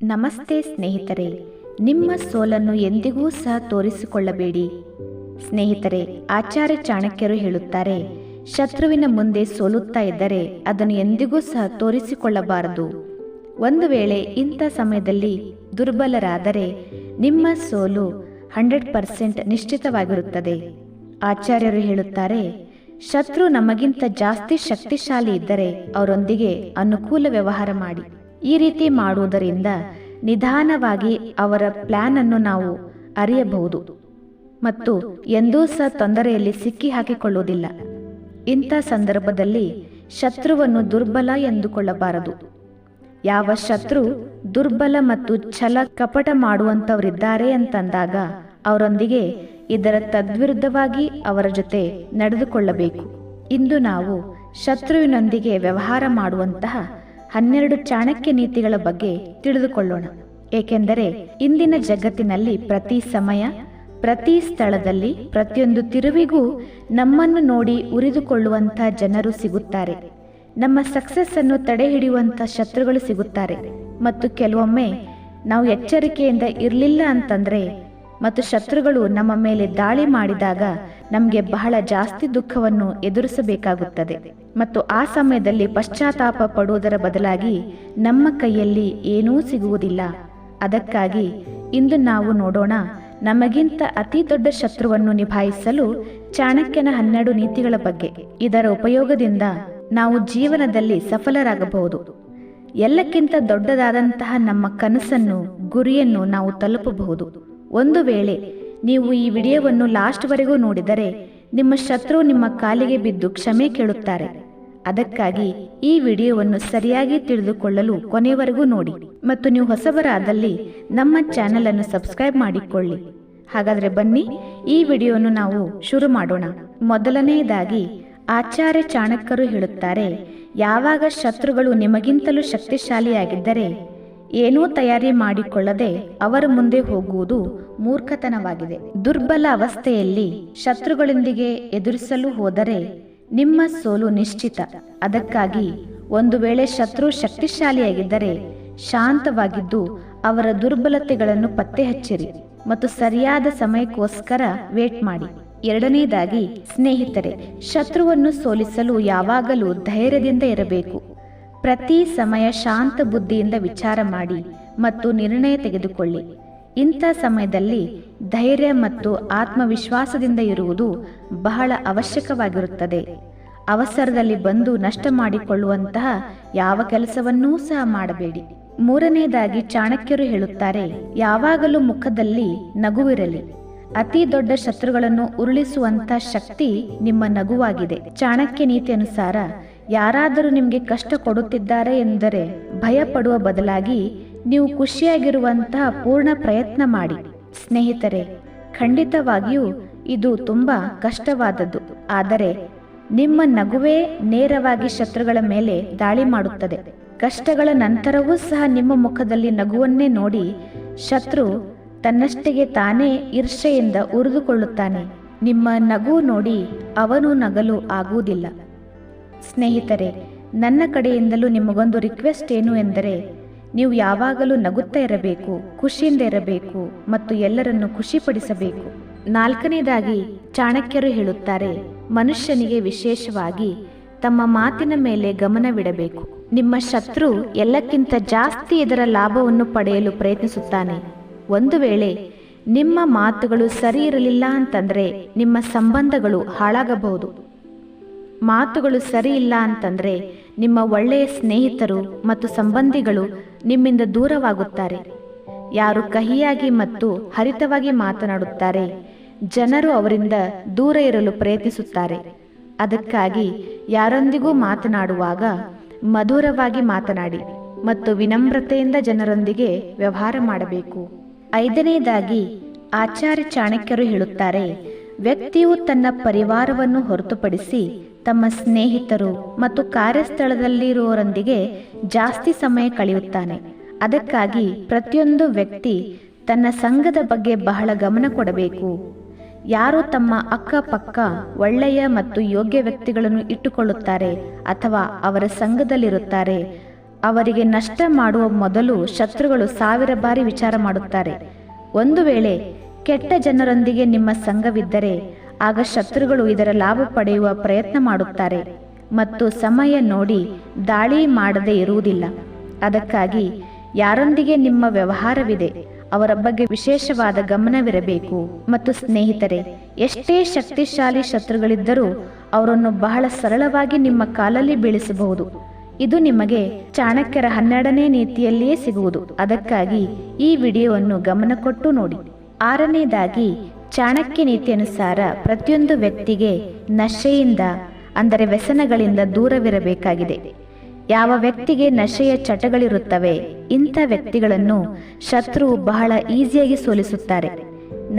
ನಮಸ್ತೆ ಸ್ನೇಹಿತರೆ, ನಿಮ್ಮ ಸೋಲನ್ನು ಎಂದಿಗೂ ಸಹ ತೋರಿಸಿಕೊಳ್ಳಬೇಡಿ. ಸ್ನೇಹಿತರೆ, ಆಚಾರ್ಯ ಚಾಣಕ್ಯರು ಹೇಳುತ್ತಾರೆ, ಶತ್ರುವಿನ ಮುಂದೆ ಸೋಲುತ್ತಾ ಇದ್ದರೆ ಅದನ್ನು ಎಂದಿಗೂ ಸಹ ತೋರಿಸಿಕೊಳ್ಳಬಾರದು. ಒಂದು ವೇಳೆ ಇಂಥ ಸಮಯದಲ್ಲಿ ದುರ್ಬಲರಾದರೆ ನಿಮ್ಮ ಸೋಲು 100% ನಿಶ್ಚಿತವಾಗಿರುತ್ತದೆ. ಆಚಾರ್ಯರು ಹೇಳುತ್ತಾರೆ, ಶತ್ರು ನಮಗಿಂತ ಜಾಸ್ತಿ ಶಕ್ತಿಶಾಲಿ ಇದ್ದರೆ ಅವರೊಂದಿಗೆ ಅನುಕೂಲ ವ್ಯವಹಾರ ಮಾಡಿ. ಈ ರೀತಿ ಮಾಡುವುದರಿಂದ ನಿಧಾನವಾಗಿ ಅವರ ಪ್ಲಾನ್ ಅನ್ನು ನಾವು ಅರಿಯಬಹುದು ಮತ್ತು ಎಂದೂ ಸಹ ತೊಂದರೆಯಲ್ಲಿ ಸಿಕ್ಕಿ ಹಾಕಿಕೊಳ್ಳುವುದಿಲ್ಲ. ಇಂಥ ಸಂದರ್ಭದಲ್ಲಿ ಶತ್ರುವನ್ನು ದುರ್ಬಲ ಎಂದುಕೊಳ್ಳಬಾರದು. ಯಾವ ಶತ್ರು ದುರ್ಬಲ ಮತ್ತು ಛಲ ಕಪಟ ಮಾಡುವಂಥವರಿದ್ದಾರೆ ಅಂತಂದಾಗ ಅವರೊಂದಿಗೆ ಇದರ ತದ್ವಿರುದ್ಧವಾಗಿ ಅವರ ಜೊತೆ ನಡೆದುಕೊಳ್ಳಬೇಕು. ಇಂದು ನಾವು ಶತ್ರುವಿನೊಂದಿಗೆ ವ್ಯವಹಾರ ಮಾಡುವಂತಹ 12 ಚಾಣಕ್ಯ ನೀತಿಗಳ ಬಗ್ಗೆ ತಿಳಿದುಕೊಳ್ಳೋಣ. ಏಕೆಂದರೆ ಇಂದಿನ ಜಗತ್ತಿನಲ್ಲಿ ಪ್ರತಿ ಸಮಯ, ಪ್ರತಿ ಸ್ಥಳದಲ್ಲಿ, ಪ್ರತಿಯೊಂದು ತಿರುವಿಗೂ ನಮ್ಮನ್ನು ನೋಡಿ ಉರಿದುಕೊಳ್ಳುವಂಥ ಜನರು ಸಿಗುತ್ತಾರೆ. ನಮ್ಮ ಸಕ್ಸಸ್ ಅನ್ನು ತಡೆ ಹಿಡಿಯುವಂಥ ಶತ್ರುಗಳು ಸಿಗುತ್ತಾರೆ. ಮತ್ತು ಕೆಲವೊಮ್ಮೆ ನಾವು ಎಚ್ಚರಿಕೆಯಿಂದ ಇರಲಿಲ್ಲ ಅಂತಂದರೆ ಮತ್ತು ಶತ್ರುಗಳು ನಮ್ಮ ಮೇಲೆ ದಾಳಿ ಮಾಡಿದಾಗ ನಮಗೆ ಬಹಳ ಜಾಸ್ತಿ ದುಃಖವನ್ನು ಎದುರಿಸಬೇಕಾಗುತ್ತದೆ. ಮತ್ತು ಆ ಸಮಯದಲ್ಲಿ ಪಶ್ಚಾತ್ತಾಪ ಪಡುವುದರ ಬದಲಾಗಿ ನಮ್ಮ ಕೈಯಲ್ಲಿ ಏನೂ ಸಿಗುವುದಿಲ್ಲ. ಅದಕ್ಕಾಗಿ ಇಂದು ನಾವು ನೋಡೋಣ, ನಮಗಿಂತ ಅತಿ ದೊಡ್ಡ ಶತ್ರುವನ್ನು ನಿಭಾಯಿಸಲು ಚಾಣಕ್ಯನ 12 ನೀತಿಗಳ ಬಗ್ಗೆ. ಇದರ ಉಪಯೋಗದಿಂದ ನಾವು ಜೀವನದಲ್ಲಿ ಸಫಲರಾಗಬಹುದು. ಎಲ್ಲಕ್ಕಿಂತ ದೊಡ್ಡದಾದಂತಹ ನಮ್ಮ ಕನಸನ್ನು, ಗುರಿಯನ್ನು ನಾವು ತಲುಪಬಹುದು. ಒಂದು ವೇಳೆ ನೀವು ಈ ವಿಡಿಯೋವನ್ನು ಲಾಸ್ಟ್ವರೆಗೂ ನೋಡಿದರೆ ನಿಮ್ಮ ಶತ್ರು ನಿಮ್ಮ ಕಾಲಿಗೆ ಬಿದ್ದು ಕ್ಷಮೆ ಕೇಳುತ್ತಾರೆ. ಅದಕ್ಕಾಗಿ ಈ ವಿಡಿಯೋವನ್ನು ಸರಿಯಾಗಿ ತಿಳಿದುಕೊಳ್ಳಲು ಕೊನೆಯವರೆಗೂ ನೋಡಿ. ಮತ್ತು ನೀವು ಹೊಸಬರಾದಲ್ಲಿ ನಮ್ಮ ಚಾನೆಲ್ ಅನ್ನು ಸಬ್ಸ್ಕ್ರೈಬ್ ಮಾಡಿಕೊಳ್ಳಿ. ಹಾಗಾದರೆ ಬನ್ನಿ ಈ ವಿಡಿಯೋವನ್ನು ನಾವು ಶುರು ಮಾಡೋಣ. ಮೊದಲನೆಯದಾಗಿ ಆಚಾರ್ಯ ಚಾಣಕ್ಯರು ಹೇಳುತ್ತಾರೆ, ಯಾವಾಗ ಶತ್ರುಗಳು ನಿಮಗಿಂತಲೂ ಶಕ್ತಿಶಾಲಿಯಾಗಿದ್ದರೆ ಏನೂ ತಯಾರಿ ಮಾಡಿಕೊಳ್ಳದೆ ಅವರ ಮುಂದೆ ಹೋಗುವುದು ಮೂರ್ಖತನವಾಗಿದೆ. ದುರ್ಬಲ ಅವಸ್ಥೆಯಲ್ಲಿ ಶತ್ರುಗಳೊಂದಿಗೆ ಎದುರಿಸಲು ಹೋದರೆ ನಿಮ್ಮ ಸೋಲು ನಿಶ್ಚಿತ. ಅದಕ್ಕಾಗಿ ಒಂದು ವೇಳೆ ಶತ್ರು ಶಕ್ತಿಶಾಲಿಯಾಗಿದ್ದರೆ ಶಾಂತವಾಗಿದ್ದು ಅವರ ದುರ್ಬಲತೆಗಳನ್ನು ಪತ್ತೆ ಹಚ್ಚಿರಿ ಮತ್ತು ಸರಿಯಾದ ಸಮಯಕ್ಕೋಸ್ಕರ ವೇಟ್ ಮಾಡಿ. ಎರಡನೇದಾಗಿ ಸ್ನೇಹಿತರೆ, ಶತ್ರುವನ್ನು ಸೋಲಿಸಲು ಯಾವಾಗಲೂ ಧೈರ್ಯದಿಂದ ಇರಬೇಕು. ಪ್ರತಿ ಸಮಯ ಶಾಂತ ಬುದ್ಧಿಯಿಂದ ವಿಚಾರ ಮಾಡಿ ಮತ್ತು ನಿರ್ಣಯ ತೆಗೆದುಕೊಳ್ಳಿ. ಇಂಥ ಸಮಯದಲ್ಲಿ ಧೈರ್ಯ ಮತ್ತು ಆತ್ಮವಿಶ್ವಾಸದಿಂದ ಇರುವುದು ಬಹಳ ಅವಶ್ಯಕವಾಗಿರುತ್ತದೆ. ಅವಸರದಲ್ಲಿ ಬಂದು ನಷ್ಟ ಮಾಡಿಕೊಳ್ಳುವಂತಹ ಯಾವ ಕೆಲಸವನ್ನೂ ಸಹ ಮಾಡಬೇಡಿ. ಮೂರನೆಯದಾಗಿ ಚಾಣಕ್ಯರು ಹೇಳುತ್ತಾರೆ, ಯಾವಾಗಲೂ ಮುಖದಲ್ಲಿ ನಗುವಿರಲಿ. ಅತಿ ದೊಡ್ಡ ಶತ್ರುಗಳನ್ನು ಉರುಳಿಸುವಂತ ಶಕ್ತಿ ನಿಮ್ಮ ನಗುವಾಗಿದೆ. ಚಾಣಕ್ಯ ನೀತಿ ಅನುಸಾರ ಯಾರಾದರೂ ನಿಮಗೆ ಕಷ್ಟ ಕೊಡುತ್ತಿದ್ದಾರೆ ಎಂದರೆ ಭಯ ಪಡುವ ಬದಲಾಗಿ ನೀವು ಖುಷಿಯಾಗಿರುವಂತಹ ಪೂರ್ಣ ಪ್ರಯತ್ನ ಮಾಡಿ. ಸ್ನೇಹಿತರೆ, ಖಂಡಿತವಾಗಿಯೂ ಇದು ತುಂಬಾ ಕಷ್ಟವಾದದ್ದು. ಆದರೆ ನಿಮ್ಮ ನಗುವೇ ನೇರವಾಗಿ ಶತ್ರುಗಳ ಮೇಲೆ ದಾಳಿ ಮಾಡುತ್ತದೆ. ಕಷ್ಟಗಳ ನಂತರವೂ ಸಹ ನಿಮ್ಮ ಮುಖದಲ್ಲಿ ನಗುವನ್ನೇ ನೋಡಿ ಶತ್ರು ತನ್ನಷ್ಟಕ್ಕೆ ತಾನೇ ಈರ್ಷೆಯಿಂದ ಉರಿದುಕೊಳ್ಳುತ್ತಾನೆ. ನಿಮ್ಮ ನಗು ನೋಡಿ ಅವನು ನಗಲು ಆಗುವುದಿಲ್ಲ. ಸ್ನೇಹಿತರೆ, ನನ್ನ ಕಡೆಯಿಂದಲೂ ನಿಮಗೊಂದು ರಿಕ್ವೆಸ್ಟ್ ಏನು ಎಂದರೆ, ನೀವು ಯಾವಾಗಲೂ ನಗುತ್ತಾ ಇರಬೇಕು, ಖುಷಿಯಿಂದ ಇರಬೇಕು ಮತ್ತು ಎಲ್ಲರನ್ನು ಖುಷಿಪಡಿಸಬೇಕು. ನಾಲ್ಕನೇದಾಗಿ ಚಾಣಕ್ಯರು ಹೇಳುತ್ತಾರೆ, ಮನುಷ್ಯನಿಗೆ ವಿಶೇಷವಾಗಿ ತಮ್ಮ ಮಾತಿನ ಮೇಲೆ ಗಮನವಿಡಬೇಕು. ನಿಮ್ಮ ಶತ್ರು ಎಲ್ಲಕ್ಕಿಂತ ಜಾಸ್ತಿ ಇದರ ಲಾಭವನ್ನು ಪಡೆಯಲು ಪ್ರಯತ್ನಿಸುತ್ತಾನೆ. ಒಂದು ವೇಳೆ ನಿಮ್ಮ ಮಾತುಗಳು ಸರಿ ಇರಲಿಲ್ಲ ಅಂತಂದರೆ ನಿಮ್ಮ ಸಂಬಂಧಗಳು ಹಾಳಾಗಬಹುದು. ಮಾತುಗಳು ಸರಿ ಇಲ್ಲ ಅಂತಂದರೆ ನಿಮ್ಮ ಒಳ್ಳೆಯ ಸ್ನೇಹಿತರು ಮತ್ತು ಸಂಬಂಧಿಗಳು ನಿಮ್ಮಿಂದ ದೂರವಾಗುತ್ತಾರೆ. ಯಾರು ಕಹಿಯಾಗಿ ಮತ್ತು ಹರಿತವಾಗಿ ಮಾತನಾಡುತ್ತಾರೆ, ಜನರು ಅವರಿಂದ ದೂರ ಇರಲು ಪ್ರಯತ್ನಿಸುತ್ತಾರೆ. ಅದಕ್ಕಾಗಿ ಯಾರೊಂದಿಗೂ ಮಾತನಾಡುವಾಗ ಮಧುರವಾಗಿ ಮಾತನಾಡಿ ಮತ್ತು ವಿನಮ್ರತೆಯಿಂದ ಜನರೊಂದಿಗೆ ವ್ಯವಹಾರ ಮಾಡಬೇಕು. ಐದನೇದಾಗಿ ಆಚಾರ್ಯ ಚಾಣಕ್ಯರು ಹೇಳುತ್ತಾರೆ, ವ್ಯಕ್ತಿಯು ತನ್ನ ಪರಿವಾರವನ್ನು ಹೊರತುಪಡಿಸಿ ತಮ್ಮ ಸ್ನೇಹಿತರು ಮತ್ತು ಕಾರ್ಯಸ್ಥಳದಲ್ಲಿರುವವರೊಂದಿಗೆ ಜಾಸ್ತಿ ಸಮಯ ಕಳೆಯುತ್ತಾನೆ. ಅದಕ್ಕಾಗಿ ಪ್ರತಿಯೊಂದು ವ್ಯಕ್ತಿ ತನ್ನ ಸಂಘದ ಬಗ್ಗೆ ಬಹಳ ಗಮನ ಕೊಡಬೇಕು. ಯಾರು ತಮ್ಮ ಅಕ್ಕಪಕ್ಕ ಒಳ್ಳೆಯ ಮತ್ತು ಯೋಗ್ಯ ವ್ಯಕ್ತಿಗಳನ್ನು ಇಟ್ಟುಕೊಳ್ಳುತ್ತಾರೆ ಅಥವಾ ಅವರ ಸಂಘದಲ್ಲಿರುತ್ತಾರೆ ಅವರಿಗೆ ನಷ್ಟ ಮಾಡುವ ಮೊದಲು ಶತ್ರುಗಳು 1000 ಬಾರಿ ವಿಚಾರ ಮಾಡುತ್ತಾರೆ. ಒಂದು ವೇಳೆ ಕೆಟ್ಟ ಜನರೊಂದಿಗೆ ನಿಮ್ಮ ಸಂಘವಿದ್ದರೆ ಆಗ ಶತ್ರುಗಳು ಇದರ ಲಾಭ ಪಡೆಯುವ ಪ್ರಯತ್ನ ಮಾಡುತ್ತಾರೆ ಮತ್ತು ಸಮಯ ನೋಡಿ ದಾಳಿ ಮಾಡದೇ ಇರುವುದಿಲ್ಲ. ಅದಕ್ಕಾಗಿ ಯಾರೊಂದಿಗೆ ನಿಮ್ಮ ವ್ಯವಹಾರವಿದೆ ಅವರ ಬಗ್ಗೆ ವಿಶೇಷವಾದ ಗಮನವಿರಬೇಕು. ಮತ್ತು ಸ್ನೇಹಿತರೆ, ಎಷ್ಟೇ ಶಕ್ತಿಶಾಲಿ ಶತ್ರುಗಳಿದ್ದರೂ ಅವರನ್ನು ಬಹಳ ಸರಳವಾಗಿ ನಿಮ್ಮ ಕಾಲಲ್ಲಿ ಬೀಳಿಸಬಹುದು. ಇದು ನಿಮಗೆ ಚಾಣಕ್ಯರ 12ನೇ ನೀತಿಯಲ್ಲಿಯೇ ಸಿಗುವುದು. ಅದಕ್ಕಾಗಿ ಈ ವಿಡಿಯೋವನ್ನು ಗಮನ ಕೊಟ್ಟು ನೋಡಿ. 6ನೇದಾಗಿ, ಚಾಣಕ್ಯ ನೀತಿಯನುಸಾರ ಪ್ರತಿಯೊಂದು ವ್ಯಕ್ತಿಗೆ ನಶೆಯಿಂದ ಅಂದರೆ ವ್ಯಸನಗಳಿಂದ ದೂರವಿರಬೇಕಾಗಿದೆ. ಯಾವ ವ್ಯಕ್ತಿಗೆ ನಶೆಯ ಚಟಗಳಿರುತ್ತವೆ ಇಂಥ ವ್ಯಕ್ತಿಗಳನ್ನು ಶತ್ರುವು ಬಹಳ ಈಸಿಯಾಗಿ ಸೋಲಿಸುತ್ತಾರೆ.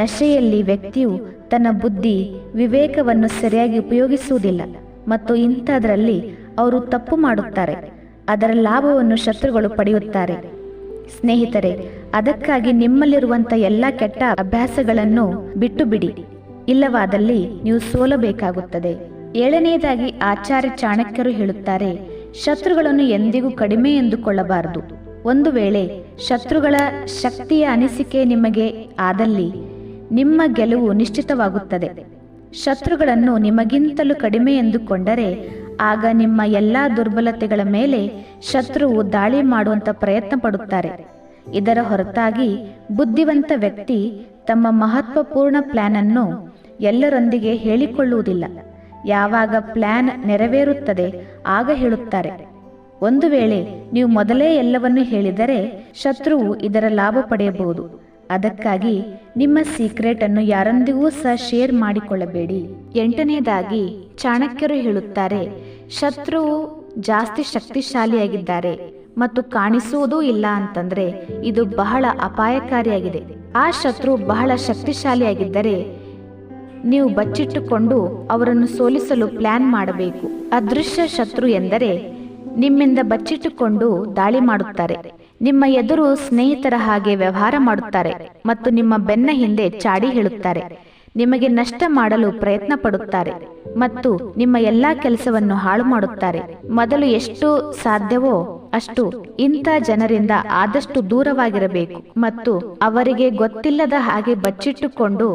ನಶೆಯಲ್ಲಿ ವ್ಯಕ್ತಿಯು ತನ್ನ ಬುದ್ಧಿ ವಿವೇಕವನ್ನು ಸರಿಯಾಗಿ ಉಪಯೋಗಿಸುವುದಿಲ್ಲ ಮತ್ತು ಇಂಥದ್ರಲ್ಲಿ ಅವರು ತಪ್ಪು ಮಾಡುತ್ತಾರೆ. ಅದರ ಲಾಭವನ್ನು ಶತ್ರುಗಳು ಪಡೆಯುತ್ತಾರೆ. ಸ್ನೇಹಿತರೆ, ಅದಕ್ಕಾಗಿ ನಿಮ್ಮಲ್ಲಿರುವಂಥ ಎಲ್ಲ ಕೆಟ್ಟ ಅಭ್ಯಾಸಗಳನ್ನು ಬಿಟ್ಟು ಬಿಡಿ, ಇಲ್ಲವಾದಲ್ಲಿ ನೀವು ಸೋಲಬೇಕಾಗುತ್ತದೆ. 7ನೇದಾಗಿ, ಆಚಾರ್ಯ ಚಾಣಕ್ಯರು ಹೇಳುತ್ತಾರೆ, ಶತ್ರುಗಳನ್ನು ಎಂದಿಗೂ ಕಡಿಮೆ ಎಂದುಕೊಳ್ಳಬಾರದು. ಒಂದು ವೇಳೆ ಶತ್ರುಗಳ ಶಕ್ತಿಯ ಅನಿಸಿಕೆ ನಿಮಗೆ ಆದಲ್ಲಿ ನಿಮ್ಮ ಗೆಲುವು ನಿಶ್ಚಿತವಾಗುತ್ತದೆ. ಶತ್ರುಗಳನ್ನು ನಿಮಗಿಂತಲೂ ಕಡಿಮೆ ಎಂದುಕೊಂಡರೆ ಆಗ ನಿಮ್ಮ ಎಲ್ಲ ದುರ್ಬಲತೆಗಳ ಮೇಲೆ ಶತ್ರುವು ದಾಳಿ ಮಾಡುವಂಥ ಪ್ರಯತ್ನ ಪಡುತ್ತಾರೆ. ಇದರ ಹೊರತಾಗಿ ಬುದ್ಧಿವಂತ ವ್ಯಕ್ತಿ ತಮ್ಮ ಮಹತ್ವಪೂರ್ಣ ಪ್ಲಾನ್ ಅನ್ನು ಎಲ್ಲರೊಂದಿಗೆ ಹೇಳಿಕೊಳ್ಳುವುದಿಲ್ಲ. ಯಾವಾಗ ಪ್ಲಾನ್ ನೆರವೇರುತ್ತದೆ ಆಗ ಹೇಳುತ್ತಾರೆ. ಒಂದು ವೇಳೆ ನೀವು ಮೊದಲೇ ಎಲ್ಲವನ್ನೂ ಹೇಳಿದರೆ ಶತ್ರುವು ಇದರ ಲಾಭ ಪಡೆಯಬಹುದು. ಅದಕ್ಕಾಗಿ ನಿಮ್ಮ ಸೀಕ್ರೆಟ್ ಅನ್ನು ಯಾರೊಂದಿಗೂ ಸಹ ಶೇರ್ ಮಾಡಿಕೊಳ್ಳಬೇಡಿ. 8ನೇದಾಗಿ, ಚಾಣಕ್ಯರು ಹೇಳುತ್ತಾರೆ, ಶತ್ರುವು ಜಾಸ್ತಿ ಶಕ್ತಿಶಾಲಿಯಾಗಿದ್ದಾರೆ ಮತ್ತು ಕಾಣಿಸುವುದೂ ಇಲ್ಲ ಅಂತಂದ್ರೆ ಇದು ಬಹಳ ಅಪಾಯಕಾರಿಯಾಗಿದೆ. ಆ ಶತ್ರು ಬಹಳ ಶಕ್ತಿಶಾಲಿಯಾಗಿದ್ದರೆ ನೀವು ಬಚ್ಚಿಟ್ಟುಕೊಂಡು ಅವರನ್ನು ಸೋಲಿಸಲು ಪ್ಲಾನ್ ಮಾಡಬೇಕು. ಅದೃಶ್ಯ ಶತ್ರು ಎಂದರೆ ನಿಮ್ಮಿಂದ ಬಚ್ಚಿಟ್ಟುಕೊಂಡು ದಾಳಿ ಮಾಡುತ್ತಾರೆ. ನಿಮ್ಮ ಎದುರು ಸ್ನೇಹಿತರ ಹಾಗೆ ವ್ಯವಹಾರ ಮಾಡುತ್ತಾರೆ ಮತ್ತು ನಿಮ್ಮ ಬೆನ್ನ ಹಿಂದೆ ಚಾಡಿ ಹೇಳುತ್ತಾರೆ. ನಿಮಗೆ ನಷ್ಟ ಮಾಡಲು ಪ್ರಯತ್ನ ಪಡುತ್ತಾರೆ ಮತ್ತು ನಿಮ್ಮ ಎಲ್ಲಾ ಕೆಲಸವನ್ನು ಹಾಳು ಮಾಡುತ್ತಾರೆ. ಮೊದಲು ಎಷ್ಟು ಸಾಧ್ಯವೋ ಅಷ್ಟು ಇಂಥ ಜನರಿಂದ ಆದಷ್ಟು ದೂರವಾಗಿರಬೇಕು ಮತ್ತು ಅವರಿಗೆ ಗೊತ್ತಿಲ್ಲದ ಹಾಗೆ ಬಚ್ಚಿಟ್ಟುಕೊಂಡು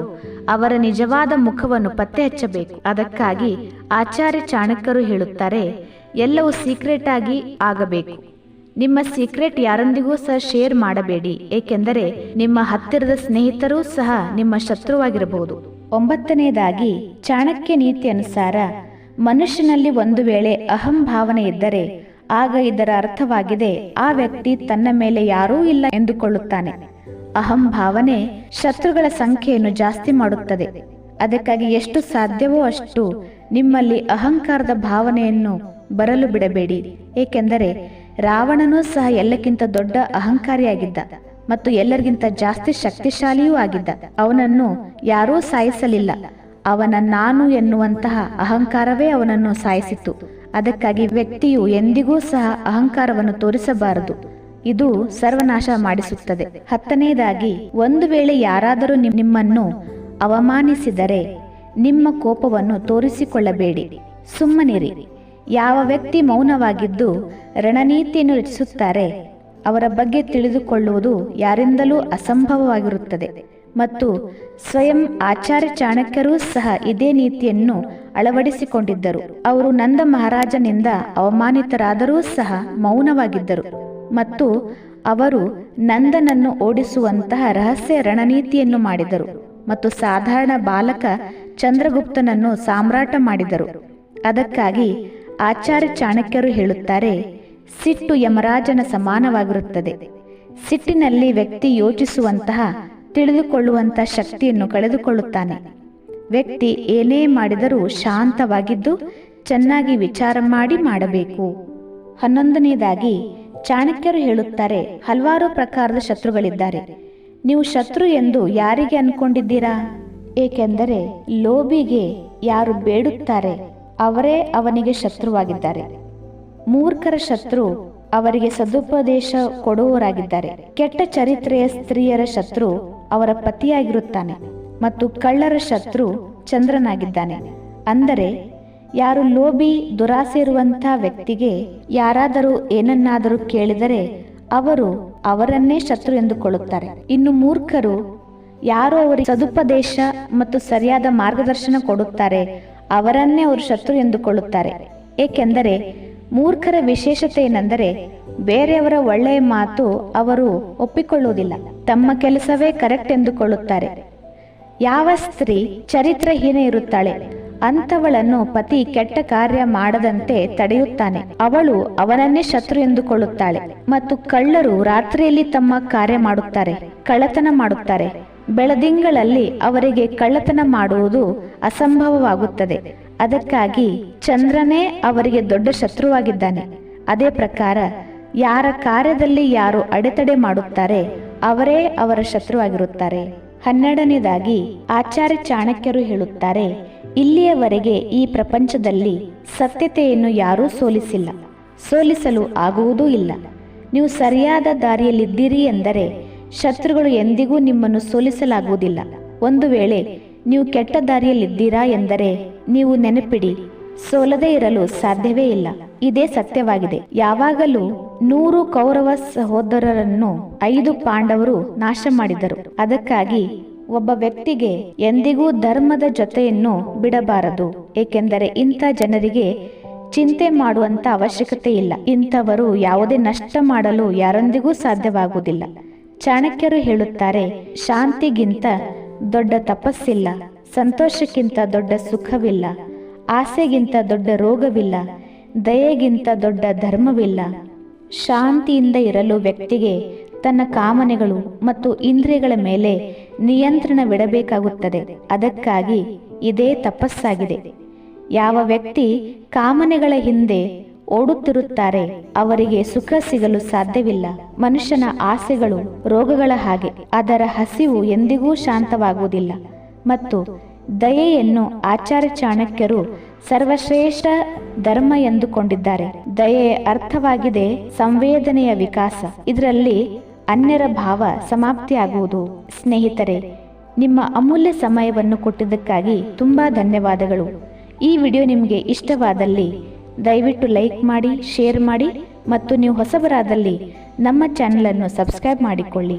ಅವರ ನಿಜವಾದ ಮುಖವನ್ನು ಪತ್ತೆ ಹಚ್ಚಬೇಕು. ಅದಕ್ಕಾಗಿ ಆಚಾರ್ಯ ಚಾಣಕ್ಯರು ಹೇಳುತ್ತಾರೆ, ಎಲ್ಲವೂ ಸೀಕ್ರೆಟ್ ಆಗಿ ಆಗಬೇಕು. ನಿಮ್ಮ ಸೀಕ್ರೆಟ್ ಯಾರೊಂದಿಗೂ ಸಹ ಶೇರ್ ಮಾಡಬೇಡಿ, ಏಕೆಂದರೆ ನಿಮ್ಮ ಹತ್ತಿರದ ಸ್ನೇಹಿತರೂ ಸಹ ನಿಮ್ಮ ಶತ್ರುವಾಗಿರಬಹುದು. 9ನೇದಾಗಿ, ಚಾಣಕ್ಯ ನೀತಿ ಅನುಸಾರ ಮನುಷ್ಯನಲ್ಲಿ ಒಂದು ವೇಳೆ ಅಹಂ ಭಾವನೆ ಇದ್ದರೆ ಆಗ ಇದರ ಅರ್ಥವಾಗಿದೆ ಆ ವ್ಯಕ್ತಿ ತನ್ನ ಮೇಲೆ ಯಾರೂ ಇಲ್ಲ ಎಂದುಕೊಳ್ಳುತ್ತಾನೆ. ಅಹಂ ಭಾವನೆ ಶತ್ರುಗಳ ಸಂಖ್ಯೆಯನ್ನು ಜಾಸ್ತಿ ಮಾಡುತ್ತದೆ. ಅದಕ್ಕಾಗಿ ಎಷ್ಟು ಸಾಧ್ಯವೋ ಅಷ್ಟು ನಿಮ್ಮಲ್ಲಿ ಅಹಂಕಾರದ ಭಾವನೆಯನ್ನು ಬರಲು ಬಿಡಬೇಡಿ. ಏಕೆಂದರೆ ರಾವಣನೂ ಸಹ ಎಲ್ಲಕ್ಕಿಂತ ದೊಡ್ಡ ಅಹಂಕಾರಿಯಾಗಿದ್ದ ಮತ್ತು ಎಲ್ಲರಿಗಿಂತ ಜಾಸ್ತಿ ಶಕ್ತಿಶಾಲಿಯೂ ಆಗಿದ್ದ. ಅವನನ್ನು ಯಾರೂ ಸಾಯಿಸಲಿಲ್ಲ. ಅವನ ನಾನು ಎನ್ನುವಂತಹ ಅಹಂಕಾರವೇ ಅವನನ್ನು ಸಾಯಿಸಿತು. ಅದಕ್ಕಾಗಿ ವ್ಯಕ್ತಿಯು ಎಂದಿಗೂ ಸಹ ಅಹಂಕಾರವನ್ನು ತೋರಿಸಬಾರದು. ಇದು ಸರ್ವನಾಶ ಮಾಡಿಸುತ್ತದೆ. 10ನೇದಾಗಿ, ಒಂದು ವೇಳೆ ಯಾರಾದರೂ ನಿಮ್ಮನ್ನು ಅವಮಾನಿಸಿದರೆ ನಿಮ್ಮ ಕೋಪವನ್ನು ತೋರಿಸಿಕೊಳ್ಳಬೇಡಿ, ಸುಮ್ಮನಿರಿ. ಯಾವ ವ್ಯಕ್ತಿ ಮೌನವಾಗಿದ್ದು ರಣನೀತಿಯನ್ನು ರಚಿಸುತ್ತಾರೆ ಅವರ ಬಗ್ಗೆ ತಿಳಿದುಕೊಳ್ಳುವುದು ಯಾರಿಂದಲೂ ಅಸಂಭವವಾಗಿರುತ್ತದೆ. ಮತ್ತು ಸ್ವಯಂ ಆಚಾರ್ಯ ಚಾಣಕ್ಯರೂ ಸಹ ಇದೇ ನೀತಿಯನ್ನು ಅಳವಡಿಸಿಕೊಂಡಿದ್ದರು. ಅವರು ನಂದ ಮಹಾರಾಜನಿಂದ ಅವಮಾನಿತರಾದರೂ ಸಹ ಮೌನವಾಗಿದ್ದರು ಮತ್ತು ಅವರು ನಂದನನ್ನು ಓಡಿಸುವಂತಹ ರಹಸ್ಯ ರಣನೀತಿಯನ್ನು ಮಾಡಿದರು ಮತ್ತು ಸಾಧಾರಣ ಬಾಲಕ ಚಂದ್ರಗುಪ್ತನನ್ನು ಸಾಮ್ರಾಟ ಮಾಡಿದರು. ಅದಕ್ಕಾಗಿ ಆಚಾರ್ಯ ಚಾಣಕ್ಯರು ಹೇಳುತ್ತಾರೆ, ಸಿಟ್ಟು ಯಮರಾಜನ ಸಮಾನವಾಗಿರುತ್ತದೆ. ಸಿಟ್ಟಿನಲ್ಲಿ ವ್ಯಕ್ತಿ ಯೋಚಿಸುವಂತಹ ತಿಳಿದುಕೊಳ್ಳುವಂತಹ ಶಕ್ತಿಯನ್ನು ಕಳೆದುಕೊಳ್ಳುತ್ತಾನೆ. ವ್ಯಕ್ತಿ ಏನೇ ಮಾಡಿದರೂ ಶಾಂತವಾಗಿದ್ದು ಚೆನ್ನಾಗಿ ವಿಚಾರ ಮಾಡಬೇಕು. 11ನೇದಾಗಿ, ಚಾಣಕ್ಯರು ಹೇಳುತ್ತಾರೆ, ಹಲವಾರು ಪ್ರಕಾರದ ಶತ್ರುಗಳಿದ್ದಾರೆ. ನೀವು ಶತ್ರು ಎಂದು ಯಾರಿಗೆ ಅನ್ಕೊಂಡಿದ್ದೀರಾ? ಏಕೆಂದರೆ ಲೋಭಿಗೆ ಯಾರು ಬೇಡುತ್ತಾರೆ ಅವರೇ ಅವನಿಗೆ ಶತ್ರುವಾಗಿದ್ದಾರೆ. ಮೂರ್ಖರ ಶತ್ರು ಅವರಿಗೆ ಸದುಪದೇಶ ಕೊಡುವವರಾಗಿದ್ದಾರೆ. ಕೆಟ್ಟ ಚರಿತ್ರೆಯ ಸ್ತ್ರೀಯರ ಶತ್ರು ಅವರ ಪತಿಯಾಗಿರುತ್ತಾನೆ ಮತ್ತು ಕಳ್ಳರ ಶತ್ರು ಚಂದ್ರನಾಗಿದ್ದಾನೆ. ಅಂದರೆ ಯಾರು ಲೋಭಿ ದುರಾಸೆ ಇರುವಂಥ ವ್ಯಕ್ತಿಗೆ ಯಾರಾದರೂ ಏನನ್ನಾದರೂ ಕೇಳಿದರೆ ಅವರು ಅವರನ್ನೇ ಶತ್ರು ಎಂದುಕೊಳ್ಳುತ್ತಾರೆ. ಇನ್ನು ಮೂರ್ಖರು ಯಾರು ಅವರಿಗೆ ಸದುಪದೇಶ ಮತ್ತು ಸರಿಯಾದ ಮಾರ್ಗದರ್ಶನ ಕೊಡುತ್ತಾರೆ ಅವರನ್ನೇ ಅವರು ಶತ್ರು ಎಂದುಕೊಳ್ಳುತ್ತಾರೆ. ಏಕೆಂದರೆ ಮೂರ್ಖರ ವಿಶೇಷತೆ ಏನೆಂದರೆ ಬೇರೆಯವರ ಒಳ್ಳೆಯ ಮಾತು ಅವರು ಒಪ್ಪಿಕೊಳ್ಳುವುದಿಲ್ಲ, ತಮ್ಮ ಕೆಲಸವೇ ಕರೆಕ್ಟ್ ಎಂದುಕೊಳ್ಳುತ್ತಾರೆ. ಯಾವ ಸ್ತ್ರೀ ಚರಿತ್ರಹೀನ ಇರುತ್ತಾಳೆ ಅಂಥವಳನ್ನು ಪತಿ ಕೆಟ್ಟ ಕಾರ್ಯ ಮಾಡದಂತೆ ತಡೆಯುತ್ತಾನೆ, ಅವಳು ಅವನನ್ನೇ ಶತ್ರು ಎಂದುಕೊಳ್ಳುತ್ತಾಳೆ. ಮತ್ತು ಕಳ್ಳರು ರಾತ್ರಿಯಲ್ಲಿ ತಮ್ಮ ಕಾರ್ಯ ಮಾಡುತ್ತಾರೆ, ಕಳ್ಳತನ ಮಾಡುತ್ತಾರೆ. ಬೆಳದಿಂಗಳಲ್ಲಿ ಅವರಿಗೆ ಕಳ್ಳತನ ಮಾಡುವುದು ಅಸಂಭವವಾಗುತ್ತದೆ. ಅದಕ್ಕಾಗಿ ಚಂದ್ರನೇ ಅವರಿಗೆ ದೊಡ್ಡ ಶತ್ರುವಾಗಿದ್ದಾನೆ. ಅದೇ ಪ್ರಕಾರ ಯಾರ ಕಾರ್ಯದಲ್ಲಿ ಯಾರು ಅಡೆತಡೆ ಮಾಡುತ್ತಾರೆ ಅವರೇ ಅವರ ಶತ್ರುವಾಗಿರುತ್ತಾರೆ. 12ನೇದಾಗಿ ಆಚಾರ್ಯ ಚಾಣಕ್ಯರು ಹೇಳುತ್ತಾರೆ, ಇಲ್ಲಿಯವರೆಗೆ ಈ ಪ್ರಪಂಚದಲ್ಲಿ ಸತ್ಯತೆಯನ್ನು ಯಾರೂ ಸೋಲಿಸಿಲ್ಲ, ಸೋಲಿಸಲು ಆಗುವುದೂ ಇಲ್ಲ. ನೀವು ಸರಿಯಾದ ದಾರಿಯಲ್ಲಿದ್ದೀರಿ ಎಂದರೆ ಶತ್ರುಗಳು ಎಂದಿಗೂ ನಿಮ್ಮನ್ನು ಸೋಲಿಸಲಾಗುವುದಿಲ್ಲ. ಒಂದು ವೇಳೆ ನೀವು ಕೆಟ್ಟ ದಾರಿಯಲ್ಲಿದ್ದೀರಾ ಎಂದರೆ ನೀವು ನೆನಪಿಡಿ, ಸೋಲದೇ ಇರಲು ಸಾಧ್ಯವೇ ಇಲ್ಲ. ಇದೇ ಸತ್ಯವಾಗಿದೆ. ಯಾವಾಗಲೂ 100 ಕೌರವ ಸಹೋದರರನ್ನು 5 ಪಾಂಡವರು ನಾಶ ಮಾಡಿದರು. ಅದಕ್ಕಾಗಿ ಒಬ್ಬ ವ್ಯಕ್ತಿಗೆ ಎಂದಿಗೂ ಧರ್ಮದ ಜೊತೆಯನ್ನು ಬಿಡಬಾರದು. ಏಕೆಂದರೆ ಇಂಥ ಜನರಿಗೆ ಚಿಂತೆ ಮಾಡುವಂತ ಅವಶ್ಯಕತೆ ಇಲ್ಲ. ಇಂಥವರು ಯಾವುದೇ ನಷ್ಟ ಮಾಡಲು ಯಾರೊಂದಿಗೂ ಸಾಧ್ಯವಾಗುವುದಿಲ್ಲ. ಚಾಣಕ್ಯರು ಹೇಳುತ್ತಾರೆ, ಶಾಂತಿಗಿಂತ ದೊಡ್ಡ ತಪಸ್ಸಿಲ್ಲ, ಸಂತೋಷಕ್ಕಿಂತ ದೊಡ್ಡ ಸುಖವಿಲ್ಲ, ಆಸೆಗಿಂತ ದೊಡ್ಡ ರೋಗವಿಲ್ಲ, ದಯೆಗಿಂತ ದೊಡ್ಡ ಧರ್ಮವಿಲ್ಲ. ಶಾಂತಿಯಿಂದ ಇರಲು ವ್ಯಕ್ತಿಗೆ ತನ್ನ ಕಾಮನೆಗಳು ಮತ್ತು ಇಂದ್ರಿಯಗಳ ಮೇಲೆ ನಿಯಂತ್ರಣವಿಡಬೇಕಾಗುತ್ತದೆ. ಅದಕ್ಕಾಗಿ ಇದೇ ತಪಸ್ಸಾಗಿದೆ. ಯಾವ ವ್ಯಕ್ತಿ ಕಾಮನೆಗಳ ಹಿಂದೆ ಓಡುತ್ತಿರುತ್ತಾರೆ ಅವರಿಗೆ ಸುಖ ಸಿಗಲು ಸಾಧ್ಯವಿಲ್ಲ. ಮನುಷ್ಯನ ಆಸೆಗಳು ರೋಗಗಳ ಹಾಗೆ, ಅದರ ಹಸಿವು ಎಂದಿಗೂ ಶಾಂತವಾಗುವುದಿಲ್ಲ. ಮತ್ತು ದಯೆಯನ್ನು ಆಚಾರ್ಯ ಚಾಣಕ್ಯರು ಸರ್ವಶ್ರೇಷ್ಠ ಧರ್ಮ ಎಂದುಕೊಂಡಿದ್ದಾರೆ. ದಯೆಯ ಅರ್ಥವಾಗಿದೆ ಸಂವೇದನೆಯ ವಿಕಾಸ. ಇದರಲ್ಲಿ ಅನ್ಯರ ಭಾವ ಸಮಾಪ್ತಿಯಾಗುವುದು. ಸ್ನೇಹಿತರೆ, ನಿಮ್ಮ ಅಮೂಲ್ಯ ಸಮಯವನ್ನು ಕೊಟ್ಟಿದ್ದಕ್ಕಾಗಿ ತುಂಬಾ ಧನ್ಯವಾದಗಳು. ಈ ವಿಡಿಯೋ ನಿಮಗೆ ಇಷ್ಟವಾದಲ್ಲಿ ದಯವಿಟ್ಟು ಲೈಕ್ ಮಾಡಿ, ಶೇರ್ ಮಾಡಿ ಮತ್ತು ನೀವು ಹೊಸಬರಾದಲ್ಲಿ ನಮ್ಮ ಚಾನೆಲ್ ಅನ್ನು ಸಬ್ಸ್ಕ್ರೈಬ್ ಮಾಡಿಕೊಳ್ಳಿ.